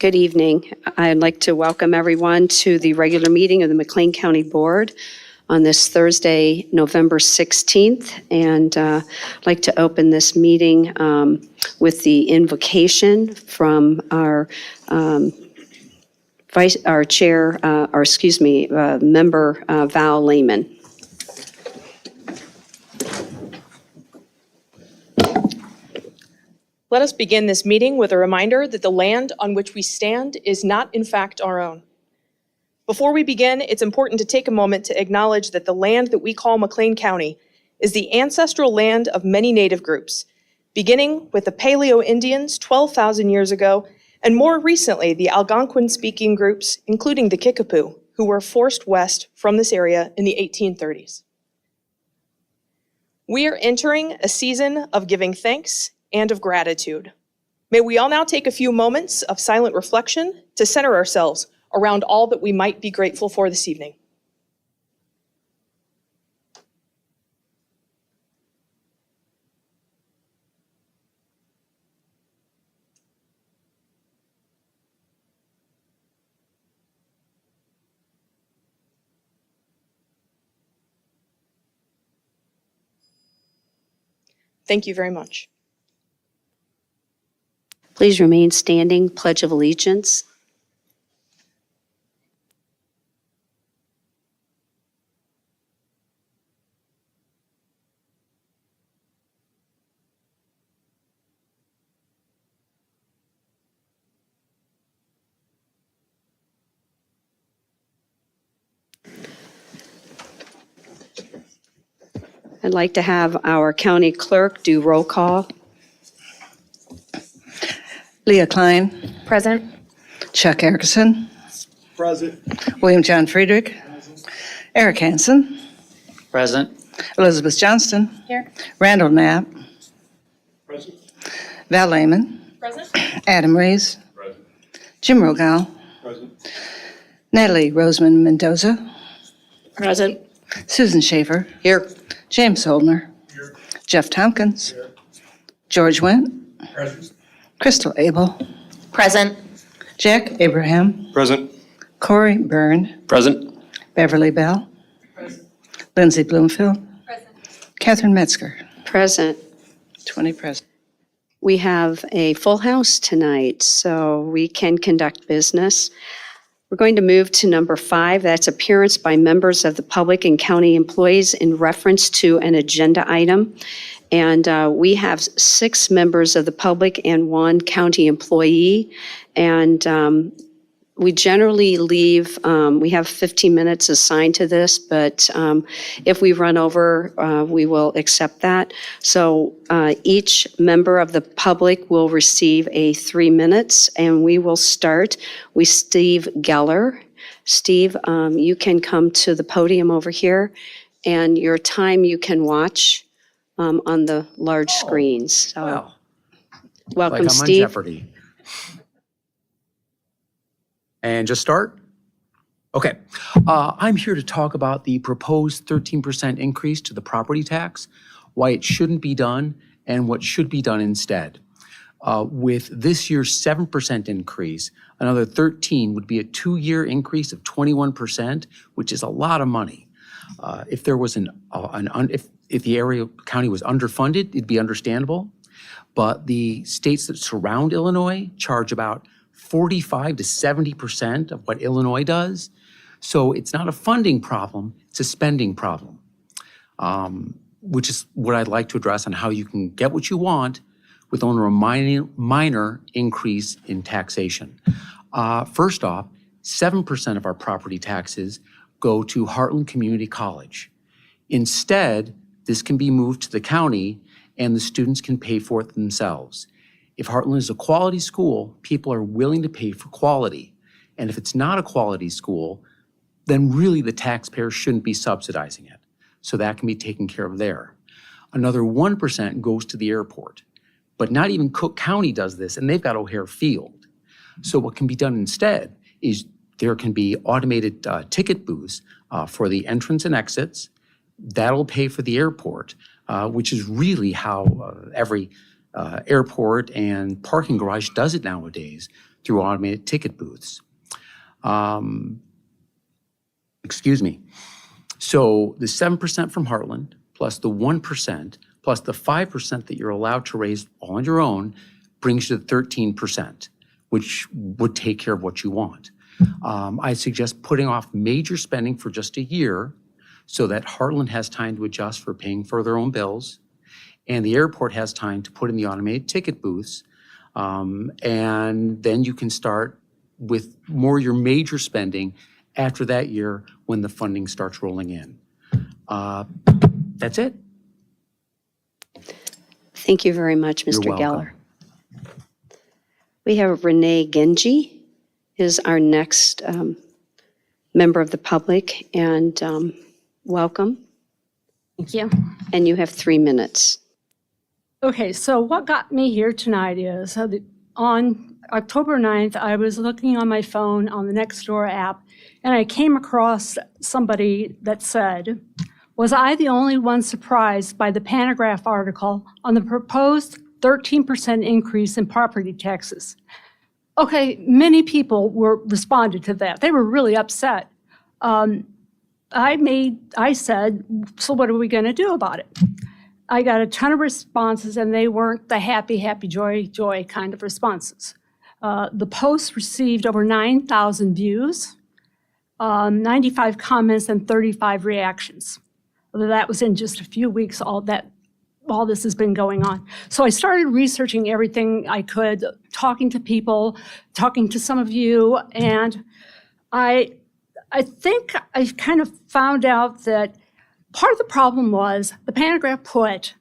Good evening. I'd like to welcome everyone to the regular meeting of the McLean County Board on this Thursday, November 16th. And I'd like to open this meeting with the invocation from our member Val Lehman. Let us begin this meeting with a reminder that the land on which we stand is not, in fact, our own. Before we begin, it's important to take a moment to acknowledge that the land that we call McLean County is the ancestral land of many Native groups, beginning with the Paleo Indians 12,000 years ago, and more recently, the Algonquin-speaking groups, including the Kickapoo, who were forced west from this area in the 1830s. We are entering a season of giving thanks and of gratitude. May we all now take a few moments of silent reflection to center ourselves around all that we might be grateful for this evening. Thank you very much. Please remain standing. Pledge of Allegiance. I'd like to have our county clerk do roll call. Leah Klein. Present. Chuck Erickson. Present. William John Friedrich. Eric Hansen. Present. Elizabeth Johnston. Here. Randall Knapp. Present. Val Lehman. Present. Adam Rees. Present. Jim Rogal. Present. Natalie Roseman Mendoza. Present. Susan Schaefer. Here. James Holdner. Here. Jeff Tompkins. Here. George Wendt. Present. Crystal Abel. Present. Jack Abraham. Present. Corey Byrne. Present. Beverly Bell. Present. Lindsay Bloomfield. Present. Catherine Metzger. Present. 20 present. We have a full house tonight, so we can conduct business. We're going to move to number 5. That's appearance by members of the public and county employees in reference to an agenda item. And we have 6 members of the public and 1 county employee. And we generally leave, we have 15 minutes assigned to this, but if we run over, we will accept that. So each member of the public will receive a 3 minutes, and we will start with Steve Geller. Steve, you can come to the podium over here, and your time you can watch on the large screens. So, Well, welcome, like I'm Steve. on Jeopardy. And just start? Okay. I'm here to talk about the proposed 13% increase to the property tax, why it shouldn't be done, and what should be done instead. With this year's 7% increase, another 13 would be a 2-year increase of 21%, which is a lot of money. If there was if the county was underfunded, it'd be understandable. But the states that surround Illinois charge about 45 to 70% of what Illinois does. So it's not a funding problem, it's a spending problem, which is what I'd like to address on how you can get what you want with only a minor increase in taxation. First off, 7% of our property taxes go to Heartland Community College. Instead, this can be moved to the county and the students can pay for it themselves. If Heartland is a quality school, people are willing to pay for quality. And if it's not a quality school, then really the taxpayer shouldn't be subsidizing it. So that can be taken care of there. Another 1% goes to the airport. But not even Cook County does this, and they've got O'Hare Field. So what can be done instead is there can be automated ticket booths for the entrance and exits. That'll pay for the airport, which is really how every airport and parking garage does it nowadays, through automated ticket booths. Excuse me. So the 7% from Heartland, plus the 1%, plus the 5% that you're allowed to raise all on your own, brings you to 13%, which would take care of what you want. I suggest putting off major spending for just a year so that Heartland has time to adjust for paying for their own bills, and the airport has time to put in the automated ticket booths, and then you can start with more your major spending after that year when the funding starts rolling in. That's it. Thank you very much, You're Mr. welcome. Geller. We have Renee Genji is our next member of the public, and welcome. Thank you. And you have 3 minutes. Okay, so what got me here tonight is on October 9th, I was looking on my phone on the Nextdoor app, and I came across somebody that said, "Was I the only one surprised by the Panagraph article on the proposed 13% increase in property taxes?" Okay, many people responded to that. They were really upset. I said, "So what are we going to do about it?" I got a ton of responses, and they weren't the happy, happy, joy, joy kind of responses. The post received over 9,000 views, 95 comments, and 35 reactions. That was in just a few weeks, all this has been going on. So I started researching everything I could, talking to people, talking to some of you, and I think I kind of found out that part of the problem was the Panagraph put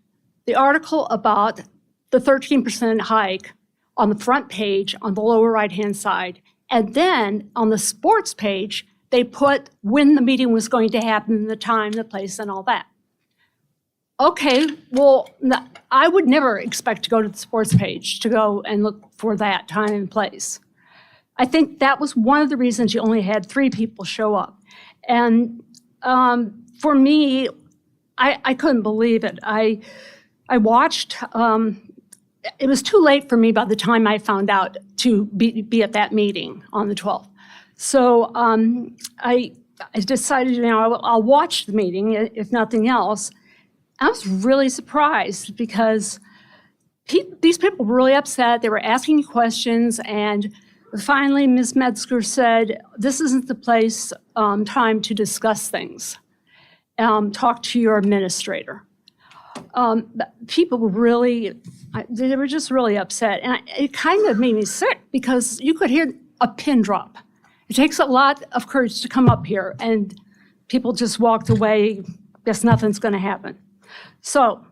the article about the 13% hike on the front page on the lower right-hand side. And then on the sports page, they put when the meeting was going to happen, the time, the place, and all that. Okay, well, I would never expect to go to the sports page to go and look for that time and place. I think that was one of the reasons you only had 3 people show up. And for me, I couldn't believe it. I watched, it was too late for me by the time I found out to be at that meeting on the 12th. So I decided, I'll watch the meeting, if nothing else. I was really surprised because these people were really upset. They were asking me questions, and finally, Ms. Metzger said, "This isn't the place, time to discuss things. Talk to your administrator." People were really, they were just really upset. And it kind of made me sick because you could hear a pin drop. It takes a lot of courage to come up here, and people just walked away, guess nothing's going to happen. So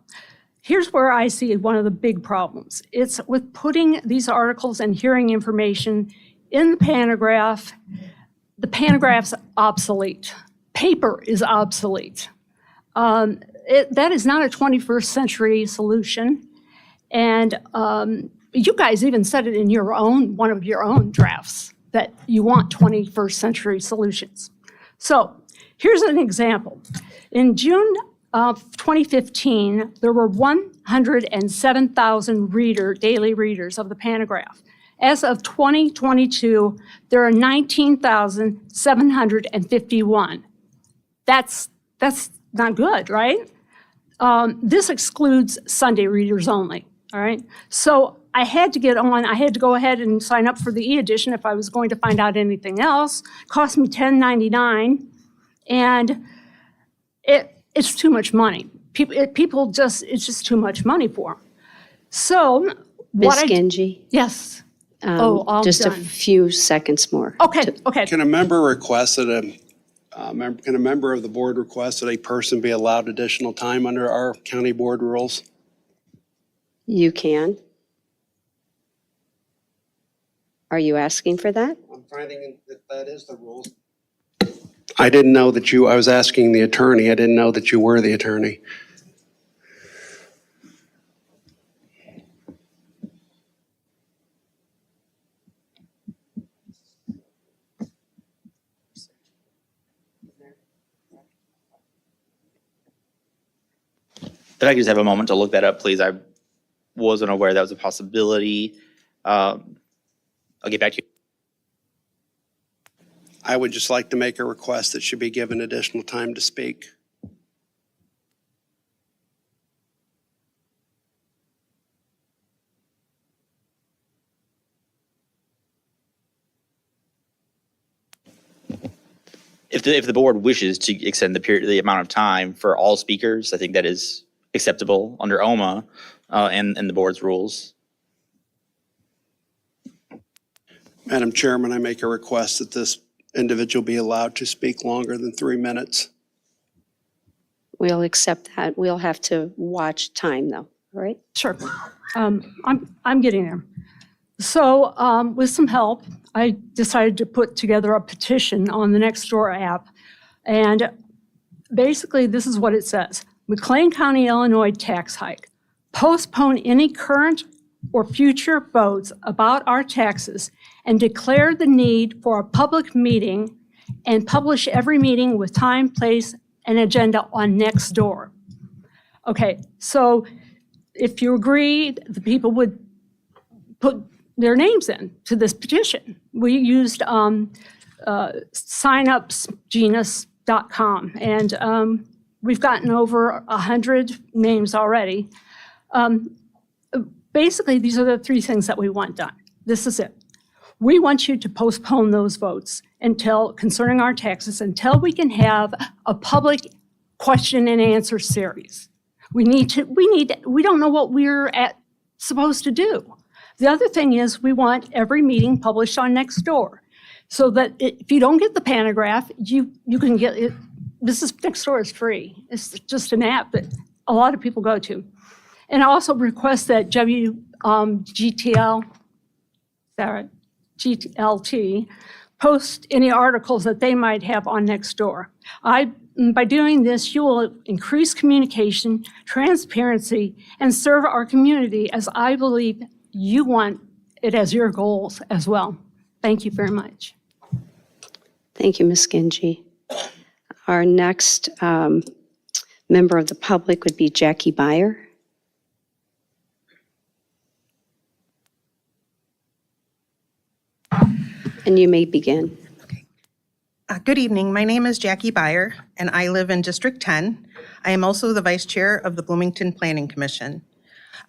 here's where I see one of the big problems. It's with putting these articles and hearing information in the Panagraph. The Panagraph's obsolete. Paper is obsolete. That is not a 21st century solution. And you guys even said it in one of your own drafts that you want 21st century solutions. So here's an example. In June of 2015, there were 107,000 daily readers of the Panagraph. As of 2022, there are 19,751. That's not good, right? This excludes Sunday readers only, all right? So I had to go ahead and sign up for the e-edition if I was going to find out anything else. It cost me $10.99, and it's too much money. It's just too much money for them. So Ms. Genji, yes. All just a done. few seconds more. Okay. Can a member request that can a member of the board request that a person be allowed additional time under our county board rules? You can. Are you asking for that? I'm finding that is the rules. I didn't know that I was asking the attorney. I didn't know that you were the attorney. If I could just have a moment to look that up, please. I wasn't aware that was a possibility. I'll get back to you. I would just like to make a request that should be given additional time to speak. If the board wishes to extend the amount of time for all speakers, I think that is acceptable under OMA and the board's rules. Madam Chairman, I make a request that this individual be allowed to speak longer than 3 minutes. We'll accept that. We'll have to watch time, though, all right? Sure. I'm getting there. So with some help, I decided to put together a petition on the Nextdoor app. And basically, this is what it says. McLean County, Illinois tax hike. Postpone any current or future votes about our taxes and declare the need for a public meeting and publish every meeting with time, place, and agenda on Nextdoor. Okay, so if you agreed, the people would put their names in to this petition. We used signupsgenus.com, and we've gotten over 100 names already. Basically, these are the 3 things that we want done. This is it. We want you to postpone those votes concerning our taxes until we can have a public question and answer series. We don't know what we're supposed to do. The other thing is we want every meeting published on Nextdoor so that if you don't get the pantograph, you can get it. Nextdoor is free. It's just an app that a lot of people go to. And I also request that GTLT post any articles that they might have on Nextdoor. By doing this, you will increase communication, transparency, and serve our community as I believe you want it as your goals as well. Thank you very much. Thank you, Ms. Genji. Our next member of the public would be Jackie Byer. And you may begin. Good evening. My name is Jackie Byer, and I live in District 10. I am also the Vice Chair of the Bloomington Planning Commission.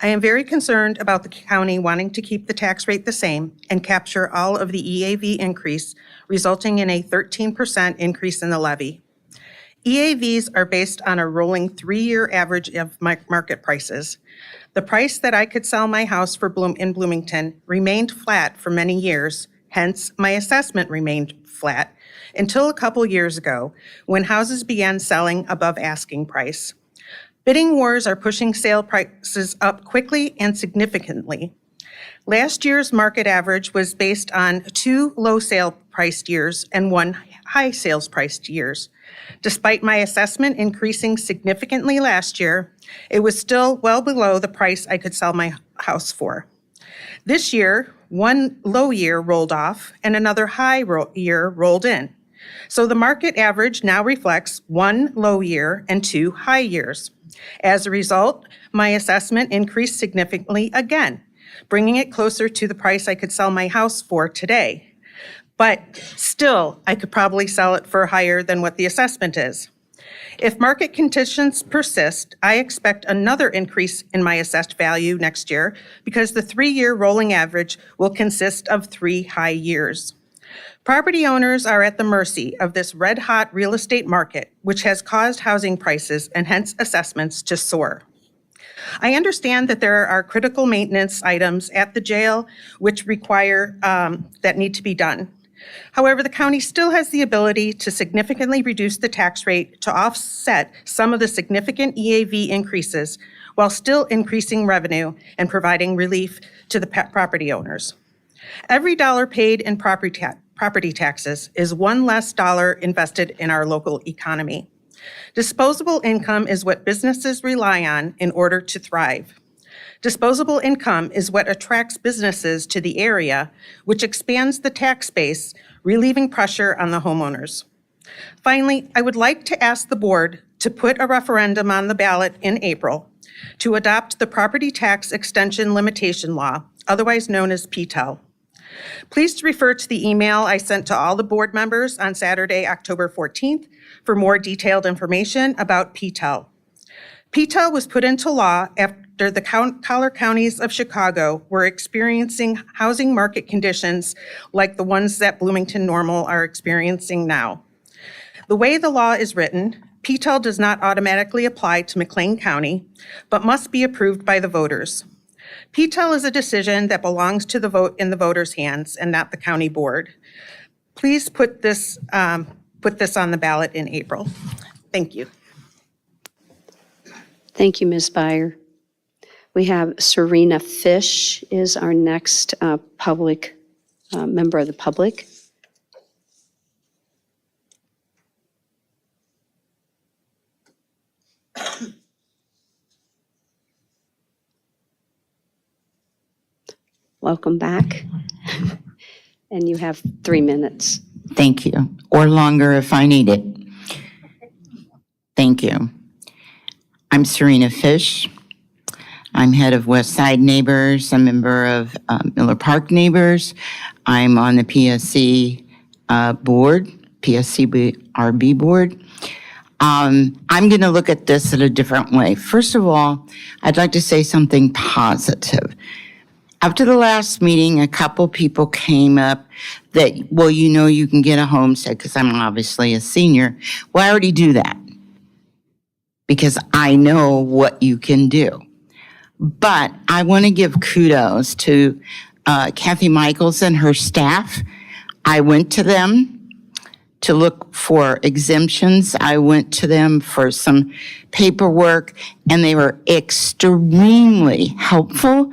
I am very concerned about the county wanting to keep the tax rate the same and capture all of the EAV increase, resulting in a 13% increase in the levy. EAVs are based on a rolling 3-year average of market prices. The price that I could sell my house for in Bloomington remained flat for many years, hence my assessment remained flat until a couple years ago when houses began selling above asking price. Bidding wars are pushing sale prices up quickly and significantly. Last year's market average was based on 2 low sale priced years and 1 high sales priced years. Despite my assessment increasing significantly last year, it was still well below the price I could sell my house for. This year, 1 low year rolled off and another high year rolled in. So the market average now reflects 1 low year and 2 high years. As a result, my assessment increased significantly again, bringing it closer to the price I could sell my house for today. But still, I could probably sell it for higher than what the assessment is. If market conditions persist, I expect another increase in my assessed value next year because the 3-year rolling average will consist of 3 high years. Property owners are at the mercy of this red-hot real estate market, which has caused housing prices and hence assessments to soar. I understand that there are critical maintenance items at the jail which require that need to be done. However, the county still has the ability to significantly reduce the tax rate to offset some of the significant EAV increases while still increasing revenue and providing relief to the property owners. Every dollar paid in property taxes is one less dollar invested in our local economy. Disposable income is what businesses rely on in order to thrive. Disposable income is what attracts businesses to the area, which expands the tax base, relieving pressure on the homeowners. Finally, I would like to ask the board to put a referendum on the ballot in April to adopt the Property Tax Extension Limitation Law, otherwise known as PTEL. Please refer to the email I sent to all the board members on Saturday, October 14th, for more detailed information about PTEL. PTEL was put into law after the collar counties of Chicago were experiencing housing market conditions like the ones that Bloomington Normal are experiencing now. The way the law is written, PTEL does not automatically apply to McLean County, but must be approved by the voters. PTEL is a decision that belongs to the vote in the voters' hands and not the county board. Please put this on the ballot in April. Thank you. Thank you, Ms. Byer. We have Serena Fish is our next public member of the public. Welcome back. And you have 3 minutes. Thank you, or longer if I need it. Thank you. I'm Serena Fish. I'm head of West Side Neighbors, a member of Miller Park Neighbors. I'm on the PSC board, PSCRB board. I'm going to look at this in a different way. First of all, I'd like to say something positive. After the last meeting, a couple people came up that, well, you know, you can get a homestead because I'm obviously a senior. Well, I already do that because I know what you can do. But I want to give kudos to Kathy Michaels and her staff. I went to them to look for exemptions. I went to them for some paperwork, and they were extremely helpful,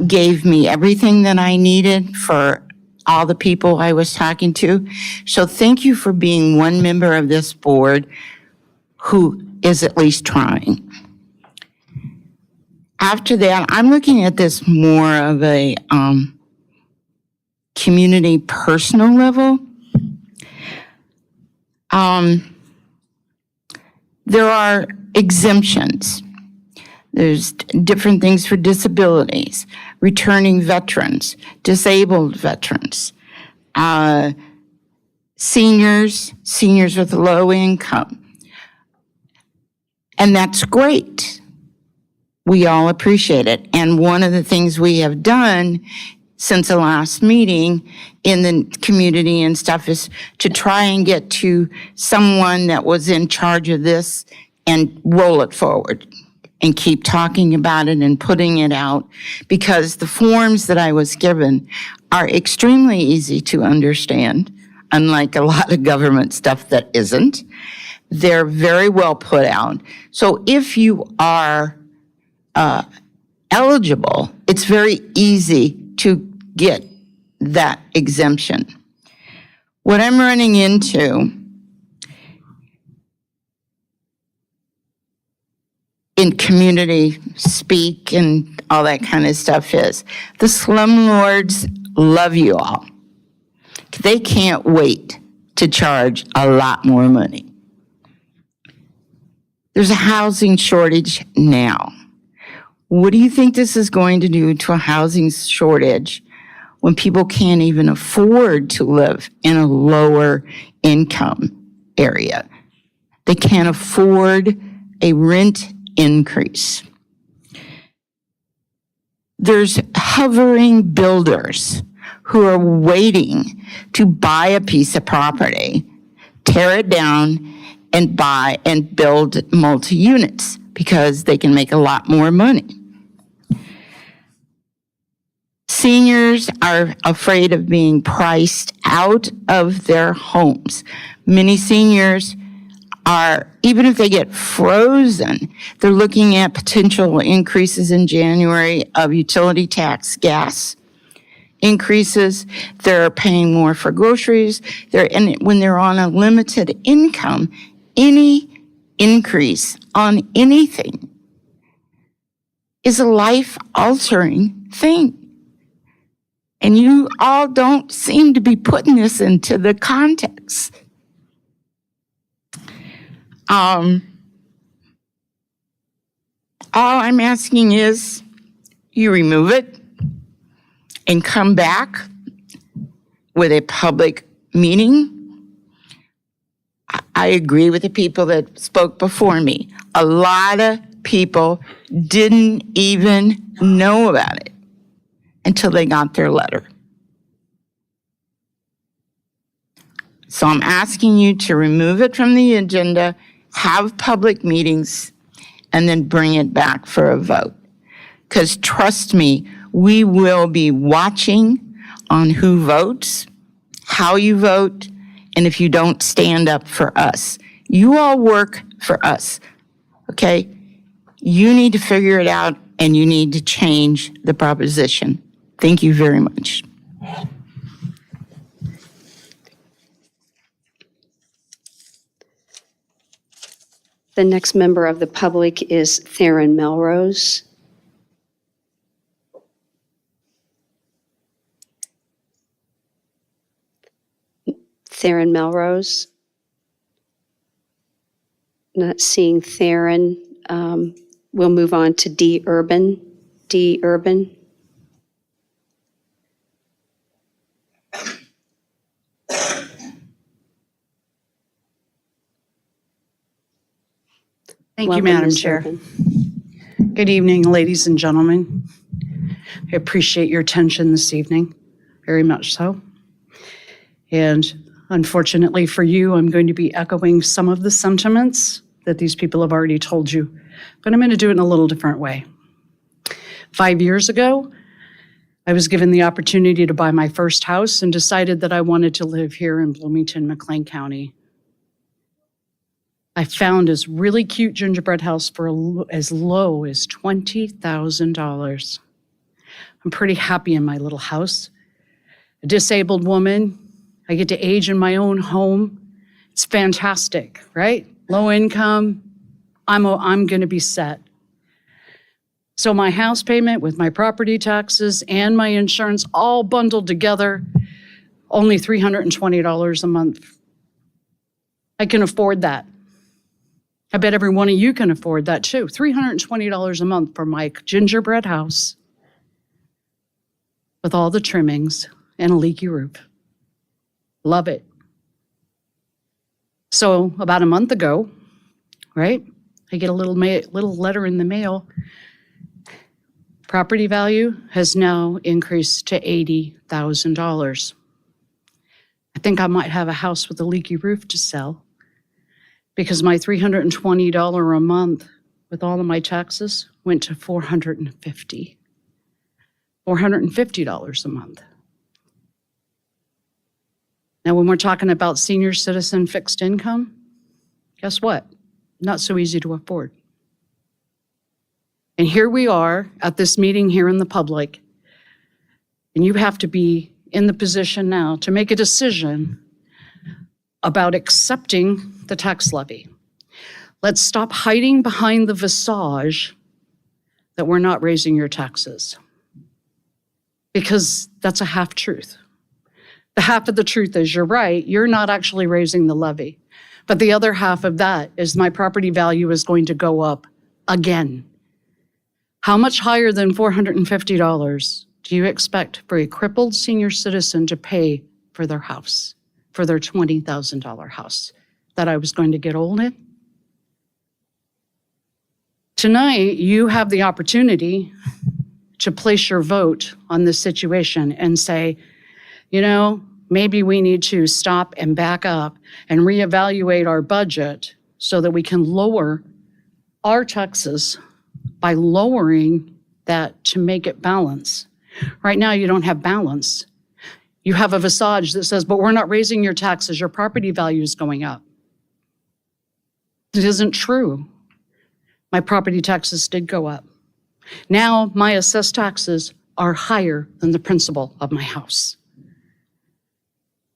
gave me everything that I needed for all the people I was talking to. So thank you for being one member of this board who is at least trying. After that, I'm looking at this more of a community personal level. There are exemptions. There's different things for disabilities, returning veterans, disabled veterans, seniors with low income. And that's great. We all appreciate it. And one of the things we have done since the last meeting in the community and stuff is to try and get to someone that was in charge of this and roll it forward and keep talking about it and putting it out, because the forms that I was given are extremely easy to understand, unlike a lot of government stuff that isn't. They're very well put out. So if you are eligible, it's very easy to get that exemption. What I'm running into in community speak and all that kind of stuff is the slumlords love you all. They can't wait to charge a lot more money. There's a housing shortage now. What do you think this is going to do to a housing shortage when people can't even afford to live in a lower income area? They can't afford a rent increase. There's hovering builders who are waiting to buy a piece of property, tear it down, and buy and build multi-units because they can make a lot more money. Seniors are afraid of being priced out of their homes. Many seniors are, even if they get frozen, they're looking at potential increases in January of utility tax, gas increases. They're paying more for groceries. And when they're on a limited income, any increase on anything is a life-altering thing. And you all don't seem to be putting this into the context. All I'm asking is you remove it and come back with a public meeting. I agree with the people that spoke before me. A lot of people didn't even know about it until they got their letter. So I'm asking you to remove it from the agenda, have public meetings, and then bring it back for a vote. Because trust me, we will be watching on who votes, how you vote, and if you don't stand up for us. You all work for us, okay? You need to figure it out and you need to change the proposition. Thank you very much. The next member of the public is Theron Melrose. Theron Melrose. Not seeing Theron. We'll move on to D. Urban. D. Urban. Thank you, Welcome, Madam Ms. Chair. Urban. Good evening, ladies and gentlemen. I appreciate your attention this evening, very much so. And unfortunately for you, I'm going to be echoing some of the sentiments that these people have already told you, but I'm going to do it in a little different way. 5 years ago, I was given the opportunity to buy my first house and decided that I wanted to live here in Bloomington, McLean County. I found this really cute gingerbread house for as low as $20,000. I'm pretty happy in my little house. A disabled woman, I get to age in my own home. It's fantastic, right? Low income, I'm gonna be set. So my house payment with my property taxes and my insurance all bundled together, only $320 a month. I can afford that. I bet every one of you can afford that too. $320 a month for my gingerbread house with all the trimmings and a leaky roof. Love it. So about a month ago, right, I get a little letter in the mail. Property value has now increased to $80,000. I think I might have a house with a leaky roof to sell because my $320 a month with all of my taxes went to $450 a month. Now, when we're talking about senior citizen fixed income, guess what? Not so easy to afford. And here we are at this meeting here in the public, and you have to be in the position now to make a decision about accepting the tax levy. Let's stop hiding behind the visage that we're not raising your taxes, because that's a half truth. The half of the truth is you're right, you're not actually raising the levy. But the other half of that is my property value is going to go up again. How much higher than $450 do you expect for a crippled senior citizen to pay for their house, for their $20,000 house that I was going to get old in? Tonight, you have the opportunity to place your vote on this situation and say, you know, maybe we need to stop and back up and reevaluate our budget so that we can lower our taxes by lowering that to make it balance. Right now, you don't have balance. You have a visage that says, but we're not raising your taxes, your property value is going up. It isn't true. My property taxes did go up. Now, my assessed taxes are higher than the principal of my house.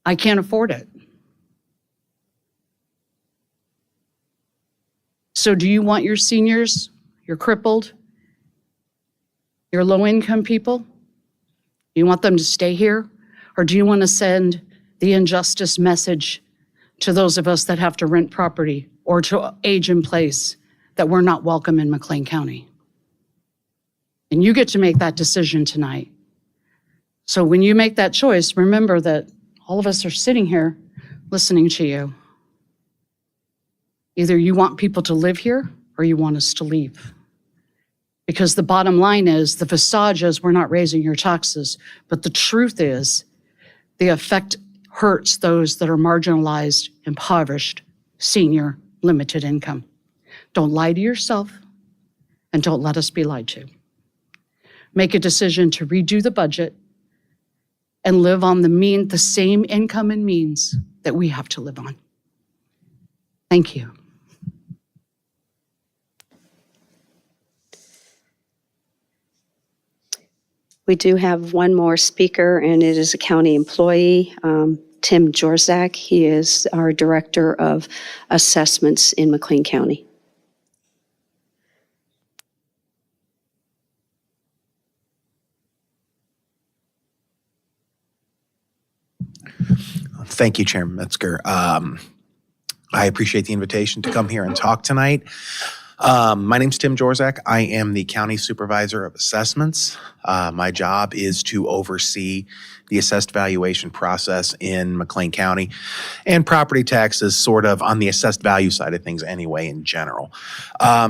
I can't afford it. So do you want your seniors, your crippled, your low-income people? Do you want them to stay here? Or do you want to send the injustice message to those of us that have to rent property or to age in place that we're not welcome in McLean County? And you get to make that decision tonight. So when you make that choice, remember that all of us are sitting here listening to you. Either you want people to live here or you want us to leave. Because the bottom line is, the facade is we're not raising your taxes, but the truth is the effect hurts those that are marginalized, impoverished, senior, limited income. Don't lie to yourself and don't let us be lied to. Make a decision to redo the budget and live on the same income and means that we have to live on. Thank you. We do have one more speaker, and it is a county employee, Tim Jorzak. He is our Director of Assessments in McLean County. Thank you, Chairman Metzger. I appreciate the invitation to come here and talk tonight. My name's Tim Jorzak. I am the County Supervisor of Assessments. My job is to oversee the assessed valuation process in McLean County, and property taxes sort of on the assessed value side of things anyway in general.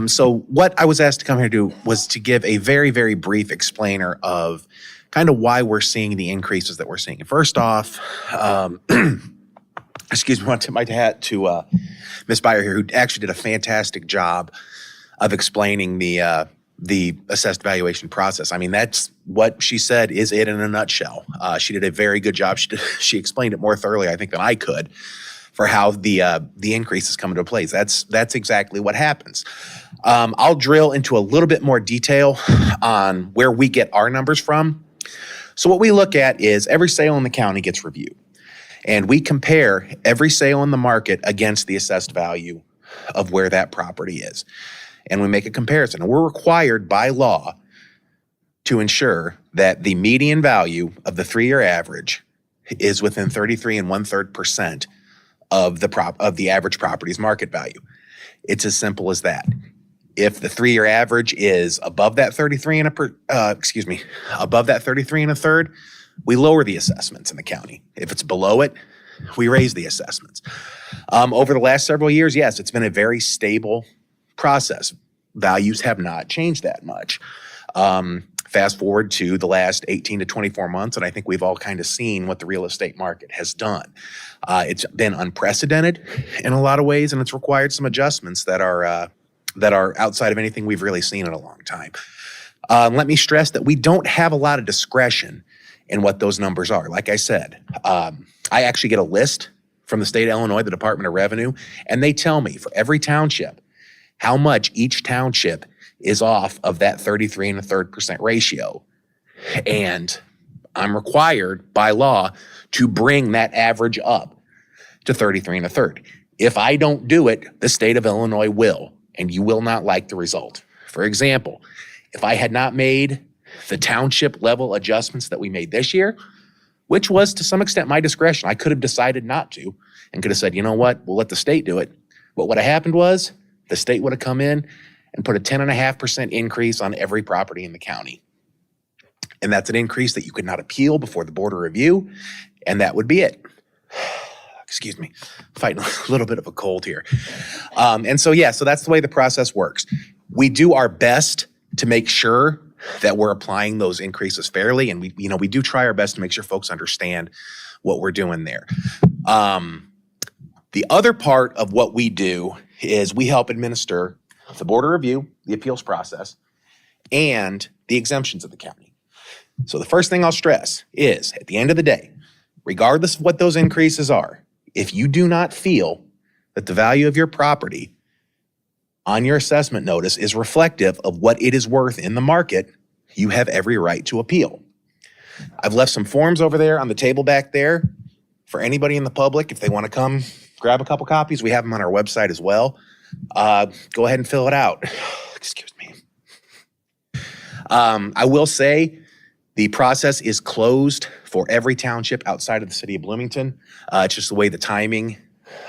So what I was asked to come here to do was to give a very, very brief explainer of kind of why we're seeing the increases that we're seeing. First off, excuse me, I want to tip my hat to Ms. Byer here, who actually did a fantastic job of explaining the assessed valuation process. I mean, that's what she said is it in a nutshell. She did a very good job. She explained it more thoroughly, I think, than I could for how the increases come into place. That's exactly what happens. I'll drill into a little bit more detail on where we get our numbers from. So what we look at is every sale in the county gets reviewed, and we compare every sale in the market against the assessed value of where that property is. And we make a comparison. And we're required by law to ensure that the median value of the 3-year average is within 33 1/3% of the average property's market value. It's as simple as that. If the 3-year average is above that 33 above that 33 1/3, we lower the assessments in the county. If it's below it, we raise the assessments. Over the last several years, yes, it's been a very stable process. Values have not changed that much. Fast forward to the last 18 to 24 months, and I think we've all kind of seen what the real estate market has done. It's been unprecedented in a lot of ways, and it's required some adjustments that are outside of anything we've really seen in a long time. Let me stress that we don't have a lot of discretion in what those numbers are. Like I said, I actually get a list from the state of Illinois, the Department of Revenue, and they tell me for every township how much each township is off of that 33 1/3% ratio. And I'm required by law to bring that average up to 33 1/3. If I don't do it, the state of Illinois will, and you will not like the result. For example, if I had not made the township level adjustments that we made this year, which was to some extent my discretion, I could have decided not to and could have said, you know what, we'll let the state do it. But what had happened was the state would have come in and put a 10.5% increase on every property in the county. And that's an increase that you could not appeal before the board of review, and that would be it. Excuse me, fighting a little bit of a cold here. So that's the way the process works. We do our best to make sure that we're applying those increases fairly, and we do try our best to make sure folks understand what we're doing there. The other part of what we do is we help administer the board of review, the appeals process, and the exemptions of the county. So the first thing I'll stress is, at the end of the day, regardless of what those increases are, if you do not feel that the value of your property on your assessment notice is reflective of what it is worth in the market, you have every right to appeal. I've left some forms over there on the table back there for anybody in the public. If they want to come grab a couple copies, we have them on our website as well. Go ahead and fill it out. Excuse me. I will say the process is closed for every township outside of the city of Bloomington. It's just the way the timing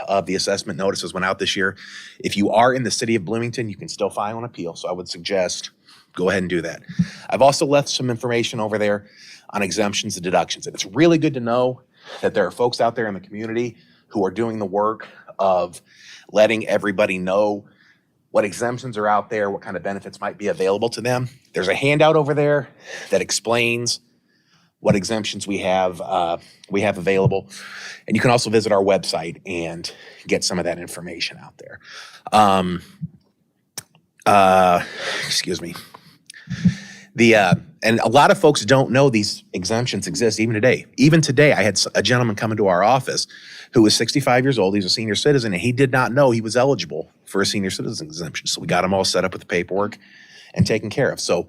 of the assessment notices went out this year. If you are in the city of Bloomington, you can still file an appeal. So I would suggest go ahead and do that. I've also left some information over there on exemptions and deductions. And it's really good to know that there are folks out there in the community who are doing the work of letting everybody know what exemptions are out there, what kind of benefits might be available to them. There's a handout over there that explains what exemptions we have available. And you can also visit our website and get some of that information out there. Excuse me. And a lot of folks don't know these exemptions exist even today. Even today, I had a gentleman come into our office who was 65 years old. He's a senior citizen, and he did not know he was eligible for a senior citizen exemption. So we got him all set up with the paperwork and taken care of. So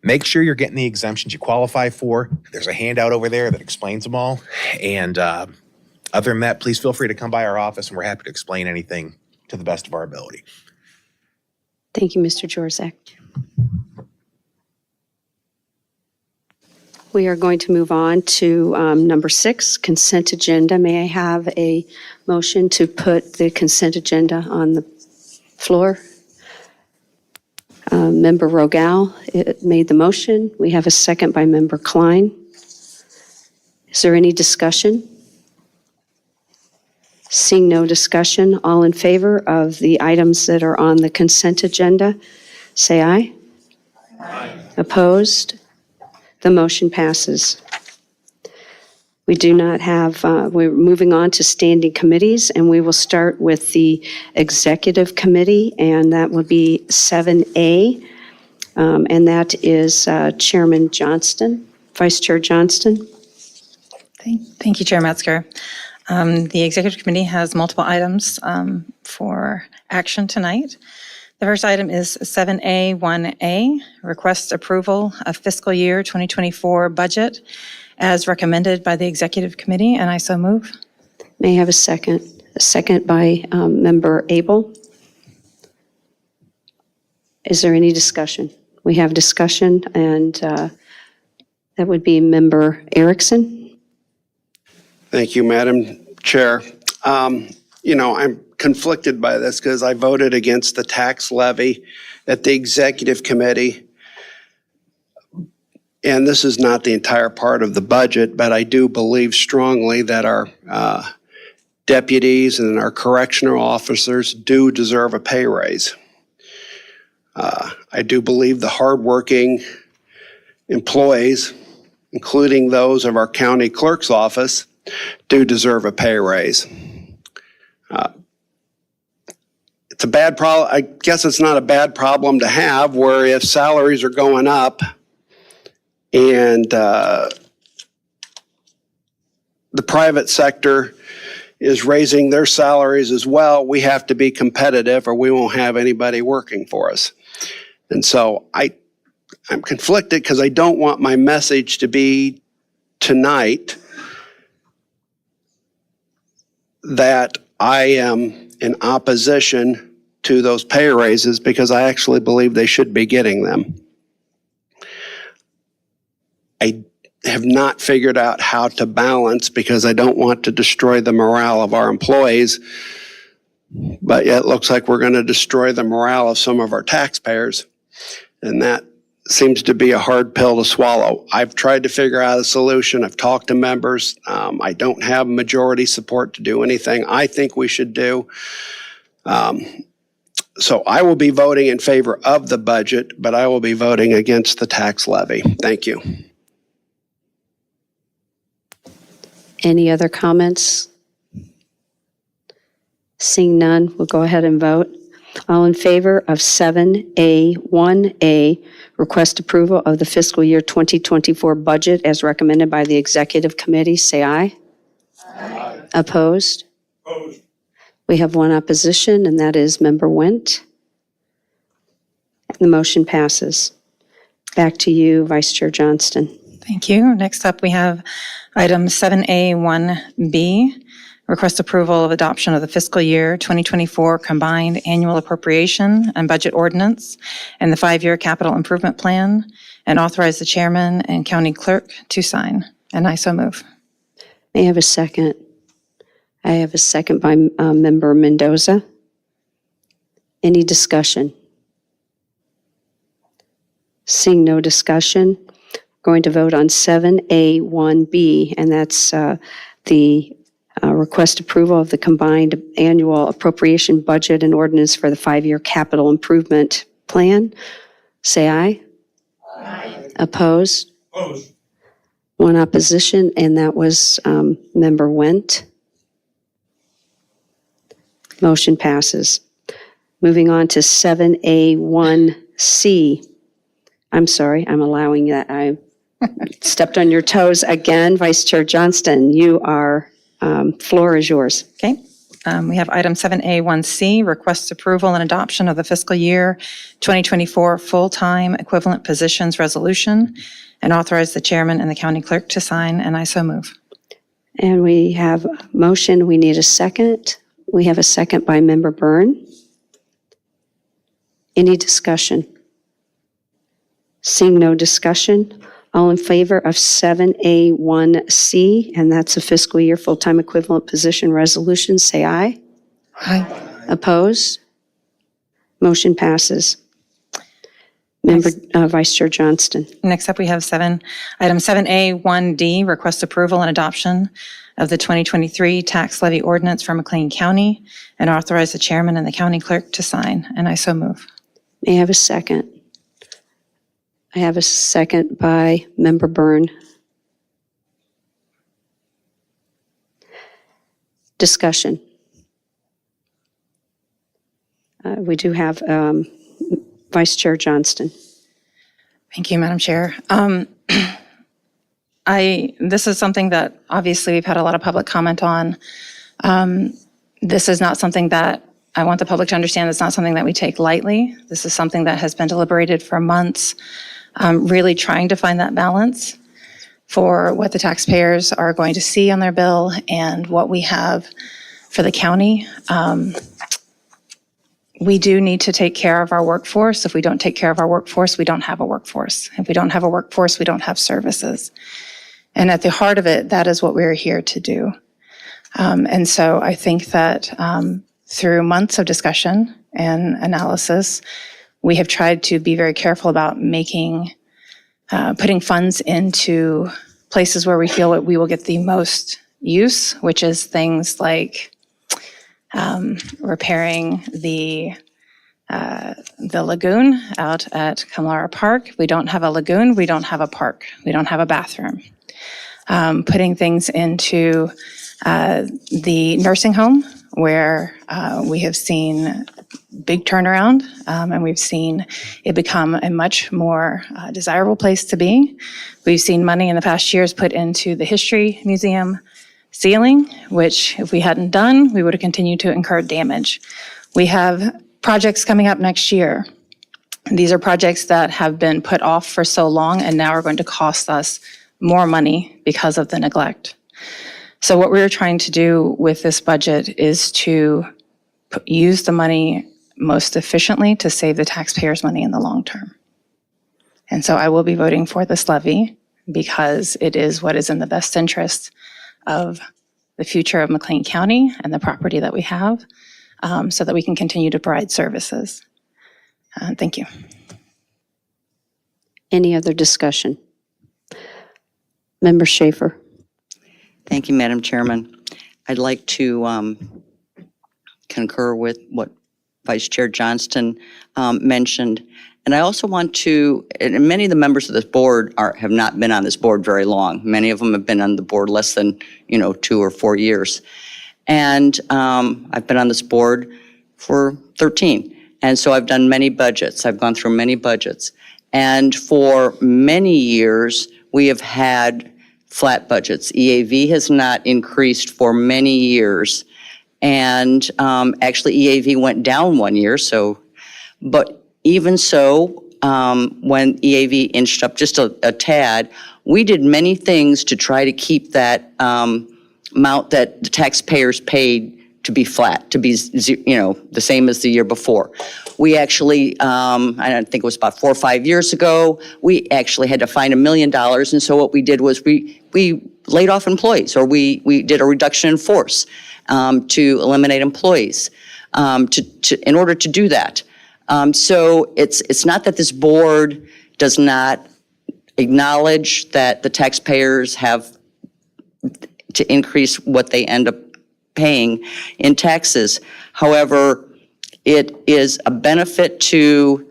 make sure you're getting the exemptions you qualify for. There's a handout over there that explains them all. And other than that, please feel free to come by our office, and we're happy to explain anything to the best of our ability. Thank you, Mr. Jorzak. We are going to move on to number 6, consent agenda. May I have a motion to put the consent agenda on the floor? Member Rogal made the motion. We have a second by Member Klein. Is there any discussion? Seeing no discussion, all in favor of the items that are on the consent agenda, say aye. Aye. Opposed? The motion passes. We do not have, we're moving on to standing committees, and we will start with the Executive Committee, and that will be 7A, and that is Chairman Johnston, Vice Chair Johnston. Thank you, Chair Metzger. The Executive Committee has multiple items for action tonight. The first item is 7A1A, request approval of fiscal year 2024 budget as recommended by the Executive Committee, and I so move. May I have a second? A second by Member Abel. Is there any discussion? We have discussion, and that would be Member Erickson. Thank you, Madam Chair. I'm conflicted by this because I voted against the tax levy at the Executive Committee. And this is not the entire part of the budget, but I do believe strongly that our deputies and our correctional officers do deserve a pay raise. I do believe the hardworking employees, including those of our county clerk's office, do deserve a pay raise. It's a bad problem. I guess it's not a bad problem to have, where if salaries are going up and the private sector is raising their salaries as well, we have to be competitive or we won't have anybody working for us. And so I'm conflicted because I don't want my message to be tonight that I am in opposition to those pay raises, because I actually believe they should be getting them. I have not figured out how to balance, because I don't want to destroy the morale of our employees, but yet it looks like we're going to destroy the morale of some of our taxpayers, and that seems to be a hard pill to swallow. I've tried to figure out a solution. I've talked to members. I don't have majority support to do anything I think we should do. So I will be voting in favor of the budget, but I will be voting against the tax levy. Thank you. Any other comments? Seeing none, we'll go ahead and vote. All in favor of 7A1A, request approval of the fiscal year 2024 budget as recommended by the Executive Committee, say aye. Aye. Opposed? Opposed. We have one opposition, and that is Member Wendt. The motion passes. Back to you, Vice Chair Johnston. Thank you. Next up, we have item 7A1B, request approval of adoption of the fiscal year 2024 combined annual appropriation and budget ordinance and the 5-year capital improvement plan, and authorize the chairman and county clerk to sign. And I so move. May I have a second? I have a second by Member Mendoza. Any discussion? Seeing no discussion, going to vote on 7A1B, and that's the request approval of the combined annual appropriation budget and ordinance for the 5-year capital improvement plan, say aye. Aye. Opposed? Opposed. One opposition, and that was Member Wendt. Motion passes. Moving on to 7A1C. I'm sorry, I'm allowing that. I stepped on your toes again. Vice Chair Johnston, floor is yours. Okay. We have item 7A1C, request approval and adoption of the fiscal year 2024 full-time equivalent positions resolution, and authorize the chairman and the county clerk to sign, and I so move. And we have a motion. We need a second. We have a second by Member Byrne. Any discussion? Seeing no discussion, all in favor of 7A1C, and that's a fiscal year full-time equivalent position resolution, say aye. Aye. Opposed? Motion passes. Member, Vice Chair Johnston. Next up, we have item 7A1D, request approval and adoption of the 2023 tax levy ordinance for McLean County, and authorize the chairman and the county clerk to sign, and I so move. May I have a second? I have a second by Member Byrne. Discussion. We do have Vice Chair Johnston. Thank you, Madam Chair. This is something that obviously we've had a lot of public comment on. This is not something that I want the public to understand. It's not something that we take lightly. This is something that has been deliberated for months, really trying to find that balance for what the taxpayers are going to see on their bill and what we have for the county. We do need to take care of our workforce. If we don't take care of our workforce, we don't have a workforce. If we don't have a workforce, we don't have services. And at the heart of it, that is what we're here to do. And so I think that through months of discussion and analysis, we have tried to be very careful about putting funds into places where we feel that we will get the most use, which is things like repairing the lagoon out at Kamlara Park. We don't have a lagoon, we don't have a park, we don't have a bathroom. Putting things into the nursing home, where we have seen big turnaround, and we've seen it become a much more desirable place to be. We've seen money in the past years put into the History Museum ceiling, which if we hadn't done, we would have continued to incur damage. We have projects coming up next year. These are projects that have been put off for so long and now are going to cost us more money because of the neglect. So what we're trying to do with this budget is to use the money most efficiently to save the taxpayers' money in the long term. And so I will be voting for this levy because it is what is in the best interest of the future of McLean County and the property that we have, so that we can continue to provide services. Thank you. Any other discussion? Member Schaefer. Thank you, Madam Chairman. I'd like to concur with what Vice Chair Johnston mentioned. And I also want to, and many of the members of this board have not been on this board very long. Many of them have been on the board less than, 2 or 4 years. And I've been on this board for 13. And so I've done many budgets. I've gone through many budgets. And for many years, we have had flat budgets. EAV has not increased for many years. And actually EAV went down 1 year, but even so, when EAV inched up just a tad, we did many things to try to keep that amount that the taxpayers paid to be flat, to be the same as the year before. We actually, I think it was about 4 or 5 years ago, we actually had to find $1 million, and so what we did was we laid off employees, or we did a reduction in force to eliminate employees in order to do that. So it's not that this board does not acknowledge that the taxpayers have to increase what they end up paying in taxes. However, it is a benefit to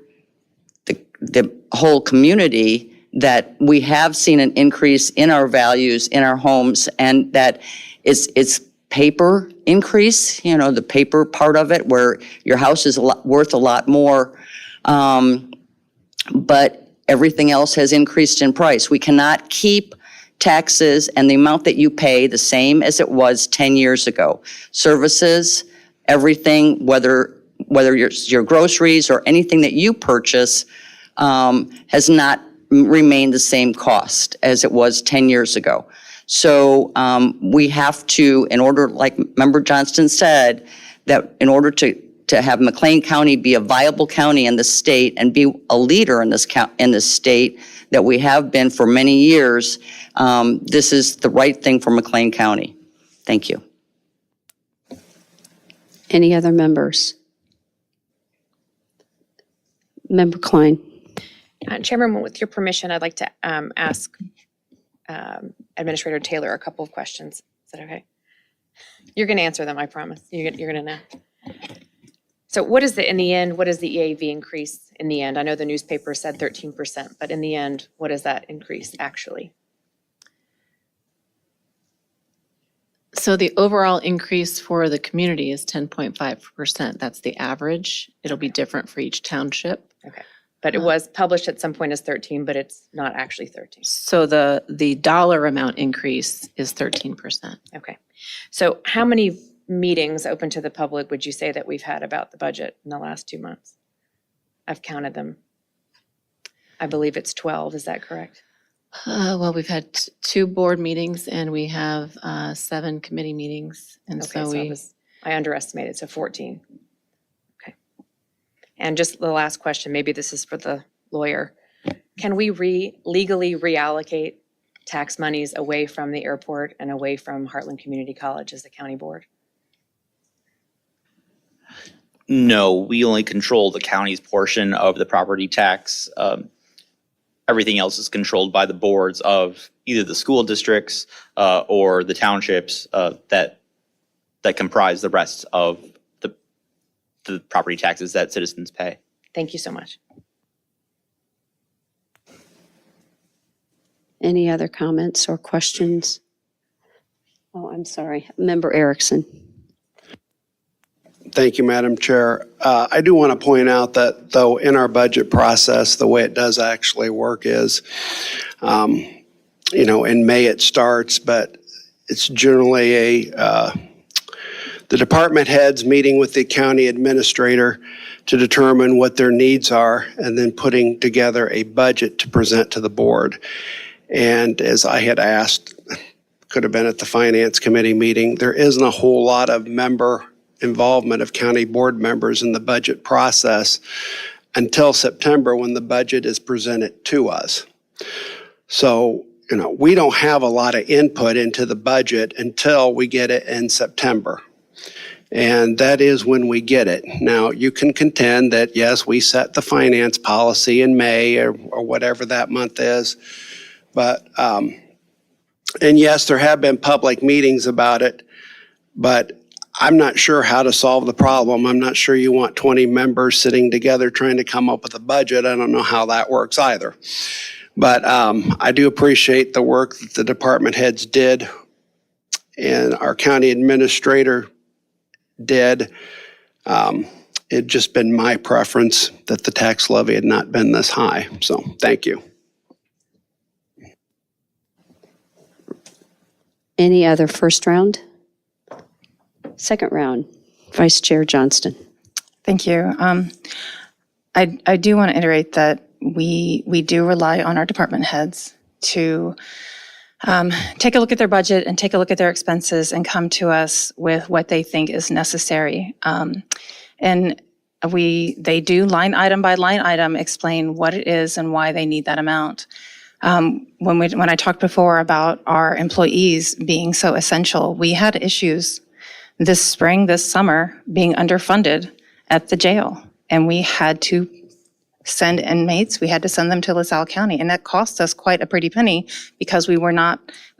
the whole community that we have seen an increase in our values in our homes, and that it's paper increase, the paper part of it, where your house is worth a lot more, but everything else has increased in price. We cannot keep taxes and the amount that you pay the same as it was 10 years ago. Services, everything, whether your groceries or anything that you purchase, has not remained the same cost as it was 10 years ago. So we have to, in order, like Member Johnston said, that in order to have McLean County be a viable county in the state and be a leader in this state that we have been for many years, this is the right thing for McLean County. Thank you. Any other members? Member Klein. Chairman, with your permission, I'd like to ask Administrator Taylor a couple of questions. Is that okay? You're going to answer them, I promise. You're going to know. So what is in the end, what is the EAV increase in the end? I know the newspaper said 13%, but in the end, what is that increase actually? So the overall increase for the community is 10.5%. That's the average. It'll be different for each township. Okay. But it was published at some point as 13, but it's not actually 13. So the dollar amount increase is 13%. Okay. So how many meetings open to the public would you say that we've had about the budget in the last 2 months? I've counted them. I believe it's 12. Is that correct? Well, we've had 2 board meetings and we have 7 committee meetings. And Okay, so I underestimated, so 14. Okay. And just the last question, maybe this is for the lawyer. Can we legally reallocate tax monies away from the airport and away from Heartland Community College as the county board? No, we only control the county's portion of the property tax. Everything else is controlled by the boards of either the school districts or the townships that comprise the rest of the property taxes that citizens pay. Thank you so much. Any other comments or questions? Oh, I'm sorry. Member Erickson. Thank you, Madam Chair. I do want to point out that, though, in our budget process, the way it does actually work is, in May it starts, but it's generally the department heads meeting with the county administrator to determine what their needs are and then putting together a budget to present to the board. And as I had asked, could have been at the Finance Committee meeting, there isn't a whole lot of member involvement of county board members in the budget process until September when the budget is presented to us. So, we don't have a lot of input into the budget until we get it in September. And that is when we get it. Now, you can contend that, yes, we set the finance policy in May or whatever that month is. But, and yes, there have been public meetings about it, but I'm not sure how to solve the problem. I'm not sure you want 20 members sitting together trying to come up with a budget. I don't know how that works either. But I do appreciate the work that the department heads did and our county administrator did. It'd just been my preference that the tax levy had not been this high. So thank you. Any other first round? Second round, Vice Chair Johnston. Thank you. I do want to iterate that we do rely on our department heads to take a look at their budget and take a look at their expenses and come to us with what they think is necessary. And they do line item by line item explain what it is and why they need that amount. When I talked before about our employees being so essential, we had issues this summer, being underfunded at the jail. And we had to send inmates, we had to send them to LaSalle County. And that cost us quite a pretty penny because we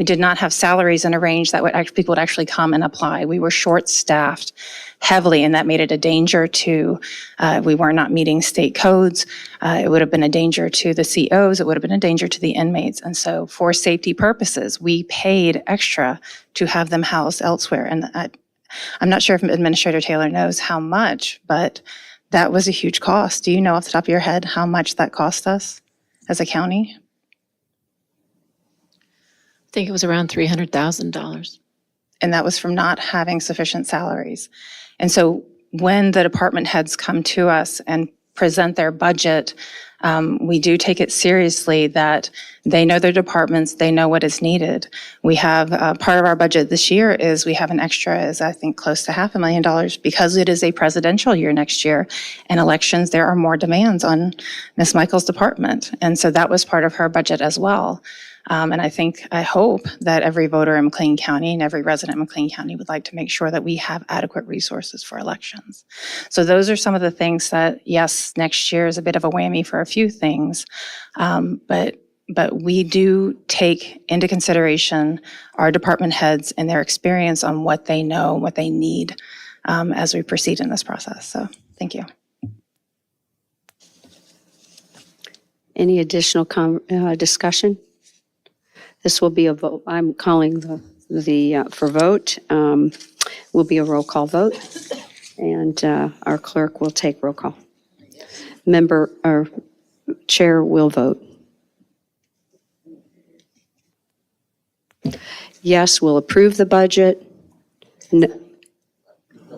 did not have salaries in a range that people would actually come and apply. We were short-staffed heavily, and that made it a danger to, we were not meeting state codes. It would have been a danger to the COs. It would have been a danger to the inmates. And so for safety purposes, we paid extra to have them housed elsewhere. And I'm not sure if Administrator Taylor knows how much, but that was a huge cost. Do you know off the top of your head how much that cost us as a county? I think it was around $300,000. And that was from not having sufficient salaries. And so when the department heads come to us and present their budget, we do take it seriously that they know their departments, they know what is needed. We have, part of our budget this year is we have an extra, is I think close to $500,000 because it is a presidential year next year. And elections, there are more demands on Ms. Michael's department. And so that was part of her budget as well. And I hope that every voter in McLean County and every resident in McLean County would like to make sure that we have adequate resources for elections. So those are some of the things that, yes, next year is a bit of a whammy for a few things, but we do take into consideration our department heads and their experience on what they know, what they need as we proceed in this process. So thank you. Any additional discussion? This will be a vote. I'm calling for vote. Will be a roll call vote, and our clerk will take roll call. Our chair will vote. Yes, we'll approve the budget.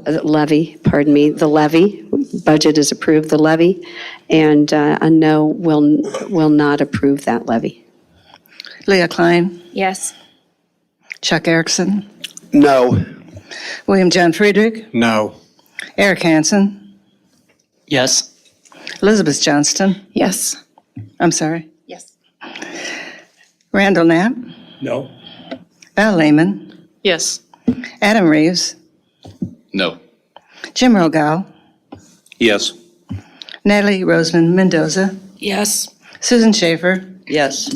Levy, pardon me, the levy. Budget is approved, the levy, and a no will not approve that levy. Leah Klein, Yes. Chuck Erickson, No. William John Friedrich, No. Eric Hansen, Yes. Elizabeth Johnston, Yes. I'm sorry, Yes. Randall Knapp, No. Val Lehman, Yes. Adam Reeves, No. Jim Rogal, Yes. Natalie Roseman Mendoza, Yes. Susan Schaefer, Yes.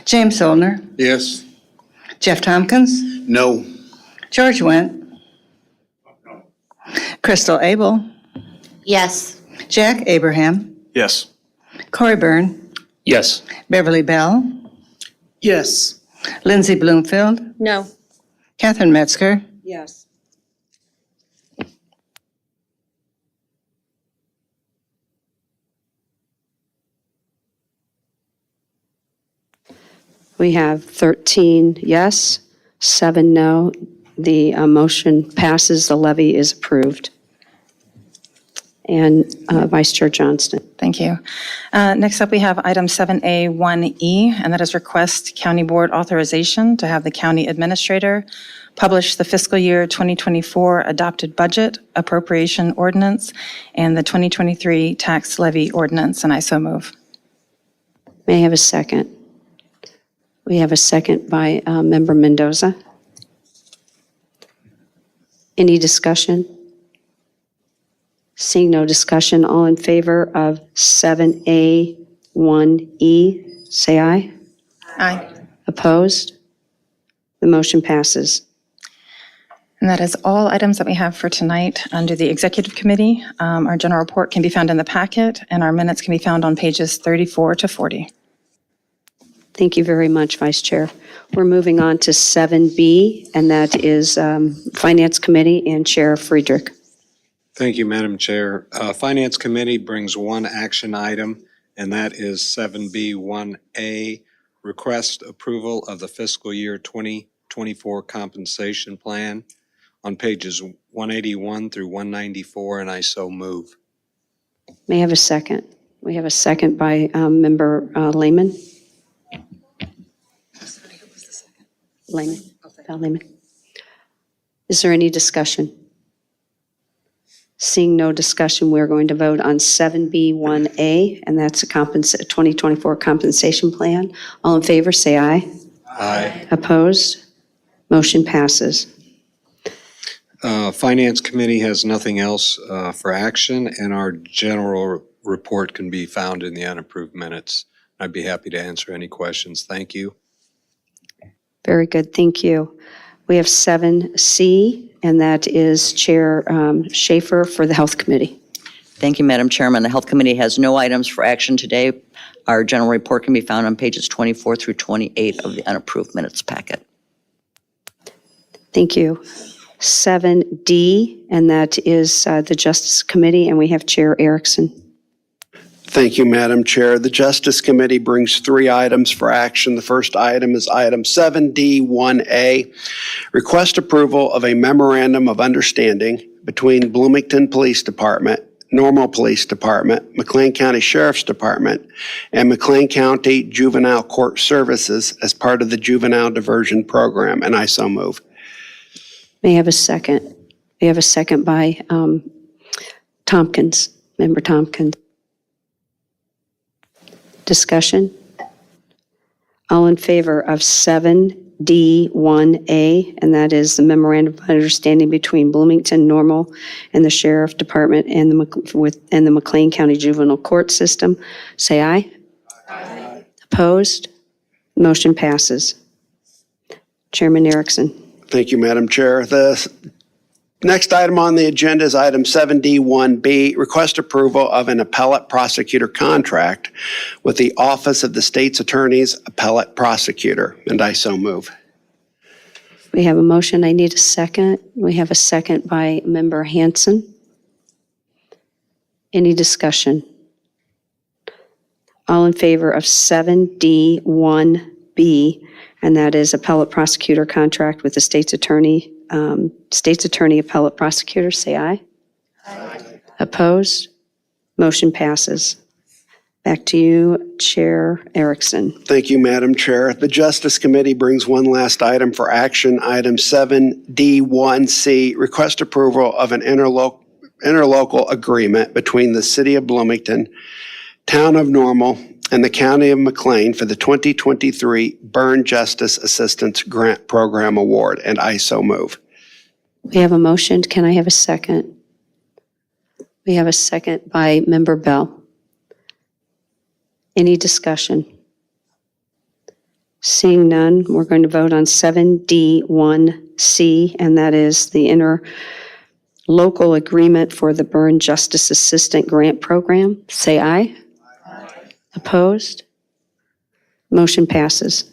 James Solner, Yes. Jeff Tompkins, No. George Wendt, Crystal Abel, Yes. Jack Abraham, Yes. Corey Byrne, Yes. Beverly Bell, Yes. Lindsay Bloomfield, No. Catherine Metzger, Yes. We have 13 yes, 7 no. The motion passes. The levy is approved. And Vice Chair Johnston. Thank you. Next up, we have item 7A1E, and that is request county board authorization to have the county administrator publish the fiscal year 2024 adopted budget appropriation ordinance and the 2023 tax levy ordinance, and I so move. May I have a second? We have a second by Member Mendoza. Any discussion? Seeing no discussion, all in favor of 7A1E, say aye. Aye. Opposed? The motion passes. And that is all items that we have for tonight under the executive committee. Our general report can be found in the packet, and our minutes can be found on pages 34 to 40. Thank you very much, Vice Chair. We're moving on to 7B, and that is Finance Committee and Chair Friedrich. Thank you, Madam Chair. Finance Committee brings one action item, and that is 7B1A, request approval of the fiscal year 2024 compensation plan on pages 181 through 194, and I so move. May I have a second? We have a second by Member Lehman. Val Lehman. Is there any discussion? Seeing no discussion, we're going to vote on 7B1A, and that's a 2024 compensation plan. All in favor, say aye. Aye. Opposed? Motion passes. Finance Committee has nothing else for action, and our general report can be found in the unapproved minutes. I'd be happy to answer any questions. Thank you. Very good, thank you. We have 7C, and that is Chair Schaefer for the Health Committee. Thank you, Madam Chairman. The Health Committee has no items for action today. Our general report can be found on pages 24 through 28 of the unapproved minutes packet. Thank you. 7D, and that is the Justice Committee, and we have Chair Erickson. Thank you, Madam Chair. The Justice Committee brings 3 items for action. The first item is item 7D1A, request approval of a memorandum of understanding between Bloomington Police Department, Normal Police Department, McLean County Sheriff's Department, and McLean County Juvenile Court Services as part of the Juvenile Diversion Program, and I so move. May I have a second? We have a second by Tompkins, Member Tompkins. Discussion? All in favor of 7D1A, and that is the memorandum of understanding between Bloomington Normal and the Sheriff Department and the McLean County Juvenile Court System, say aye. Aye. Opposed? Motion passes. Chairman Erickson. Thank you, Madam Chair. The next item on the agenda is item 7D1B, request approval of an appellate prosecutor contract with the Office of the State's Attorney's Appellate Prosecutor, and I so move. We have a motion. I need a second. We have a second by Member Hanson. Any discussion? All in favor of 7D1B, and that is appellate prosecutor contract with the State's Attorney Appellate Prosecutor, say aye. Aye. Opposed? Motion passes. Back to you, Chair Erickson. Thank you, Madam Chair. The Justice Committee brings one last item for action, item 7D1C, request approval of an interlocal agreement between the City of Bloomington, Town of Normal, and the County of McLean for the 2023 Burn Justice Assistance Grant Program Award, and I so move. We have a motion. Can I have a second? We have a second by Member Bell. Any discussion? Seeing none, we're going to vote on 7D1C, and that is the interlocal agreement for the Burn Justice Assistant Grant Program. Say aye. Opposed? Motion passes.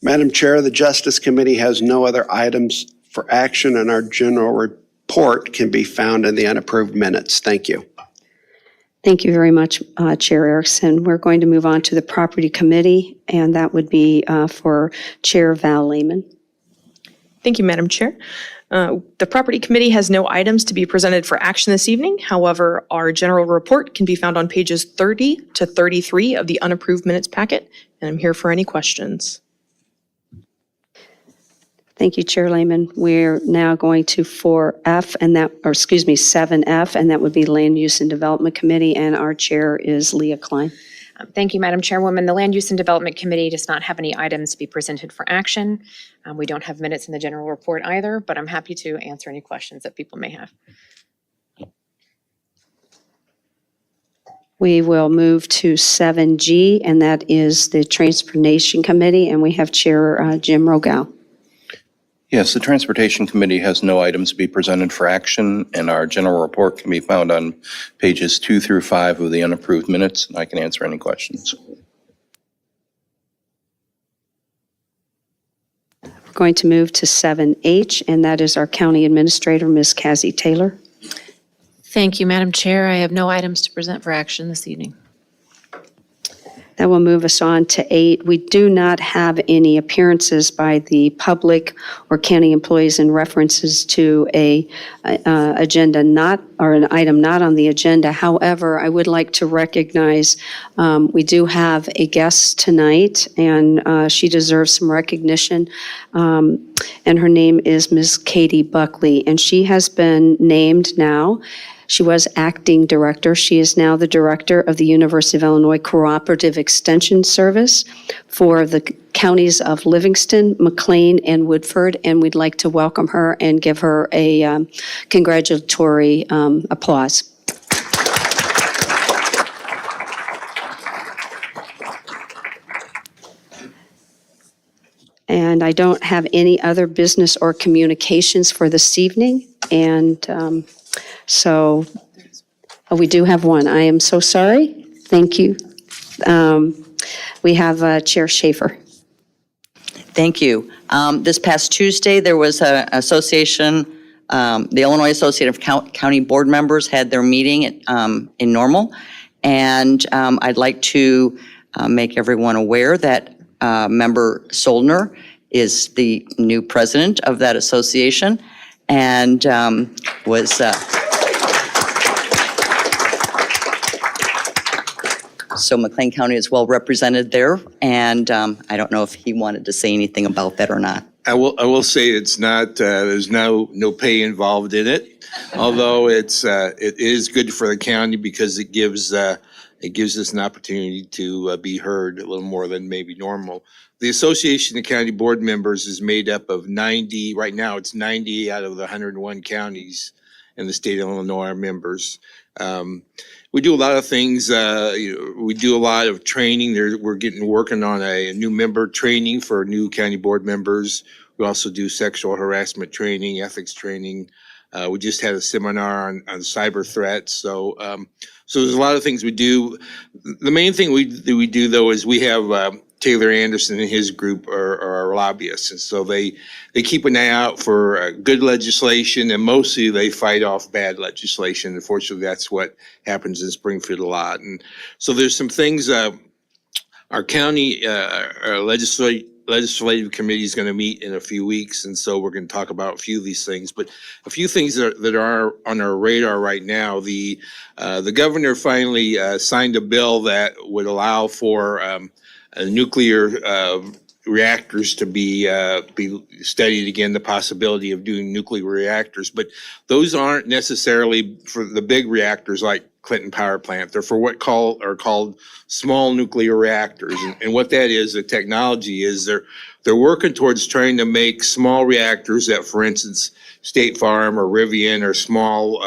Madam Chair, the Justice Committee has no other items for action, and our general report can be found in the unapproved minutes. Thank you. Thank you very much, Chair Erickson. We're going to move on to the Property Committee, and that would be for Chair Val Lehman. Thank you, Madam Chair. The Property Committee has no items to be presented for action this evening. However, our general report can be found on pages 30 to 33 of the unapproved minutes packet, and I'm here for any questions. Thank you, Chair Lehman. We're now going to 7F, and that would be Land Use and Development Committee, and our chair is Leah Klein. Thank you, Madam Chairwoman. The Land Use and Development Committee does not have any items to be presented for action. We don't have minutes in the general report either, but I'm happy to answer any questions that people may have. We will move to 7G, and that is the Transportation Committee, and we have Chair Jim Rogel. Yes, the Transportation Committee has no items to be presented for action, and our general report can be found on pages 2 through 5 of the unapproved minutes, and I can answer any questions. We're going to move to 7H, and that is our County Administrator, Ms. Cassie Taylor. Thank you, Madam Chair. I have no items to present for action this evening. That will move us on to 8. We do not have any appearances by the public or county employees in references to an item not on the agenda. However, I would like to recognize we do have a guest tonight, and she deserves some recognition. And her name is Ms. Katie Buckley, and she has been named now. She was acting director. She is now the director of the University of Illinois Cooperative Extension Service for the counties of Livingston, McLean, and Woodford. And we'd like to welcome her and give her a congratulatory applause. And I don't have any other business or communications for this evening. And so we do have one. I am so sorry. Thank you. We have Chair Schaefer. Thank you. This past Tuesday, there was an association, the Illinois Association of County Board Members had their meeting in Normal. And I'd like to make everyone aware that Member Soldner is the new president of that association and was so McLean County is well represented there, and I don't know if he wanted to say anything about that or not. I will say it's not, there's no pay involved in it, although it is good for the county because it gives us an opportunity to be heard a little more than maybe normal. The Association of County Board Members is made up of 90, right now it's 90 out of the 101 counties in the state of Illinois are members. We do a lot of things. We do a lot of training. We're working on a new member training for new county board members. We also do sexual harassment training, ethics training. We just had a seminar on cyber threats. So there's a lot of things we do. The main thing we do though is we have Taylor Anderson and his group are our lobbyists, and so they keep an eye out for good legislation, and mostly they fight off bad legislation. Unfortunately, that's what happens in Springfield a lot. And so there's some things our county our legislative committee is going to meet in a few weeks, and so we're going to talk about a few of these things. But a few things that are on our radar right now. The governor finally signed a bill that would allow for nuclear reactors to be studied again, the possibility of doing nuclear reactors. But those aren't necessarily for the big reactors like Clinton Power Plant. They're for what are called small nuclear reactors. And what that is, the technology is they're working towards trying to make small reactors that, for instance, State Farm or Rivian or small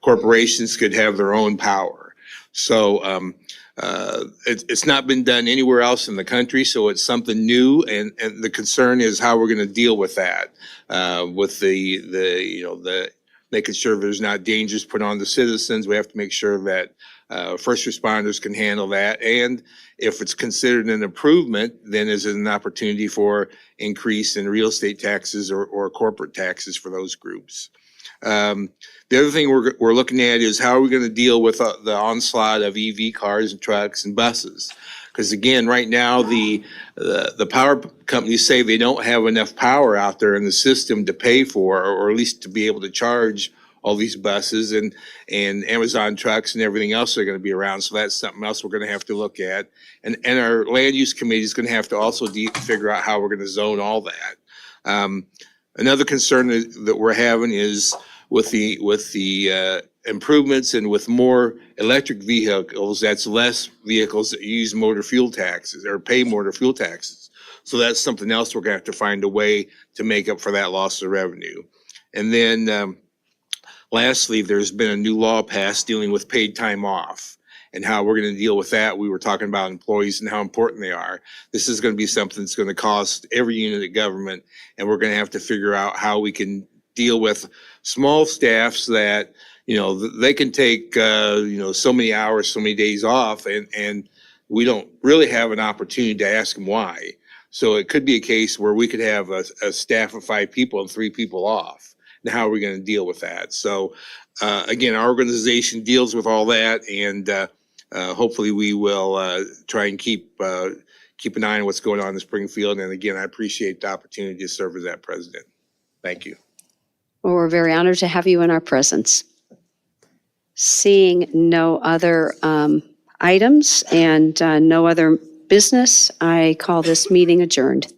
corporations could have their own power. So it's not been done anywhere else in the country, so it's something new, and the concern is how we're going to deal with that, with the making sure there's not dangers put on the citizens. We have to make sure that first responders can handle that, and if it's considered an improvement, then is it an opportunity for increase in real estate taxes or corporate taxes for those groups. The other thing we're looking at is how are we going to deal with the onslaught of EV cars and trucks and buses? Because again, right now the power companies say they don't have enough power out there in the system to pay for, or at least to be able to charge all these buses and Amazon trucks and everything else are going to be around. So that's something else we're going to have to look at. And our land use committee is going to have to also figure out how we're going to zone all that. Another concern that we're having is with the improvements and with more electric vehicles, that's less vehicles that use motor fuel taxes or pay motor fuel taxes. So that's something else we're going to have to find a way to make up for that loss of revenue. And then lastly, there's been a new law passed dealing with paid time off and how we're going to deal with that. We were talking about employees and how important they are. This is going to be something that's going to cost every unit of government, and we're going to have to figure out how we can deal with small staffs that, they can take, so many hours, so many days off, and we don't really have an opportunity to ask them why. So it could be a case where we could have a staff of 5 people and 3 people off. And how are we going to deal with that? So again, our organization deals with all that, and hopefully we will try and keep an eye on what's going on in Springfield. And again, I appreciate the opportunity to serve as that president. Thank you. Well, we're very honored to have you in our presence. Seeing no other items and no other business, I call this meeting adjourned.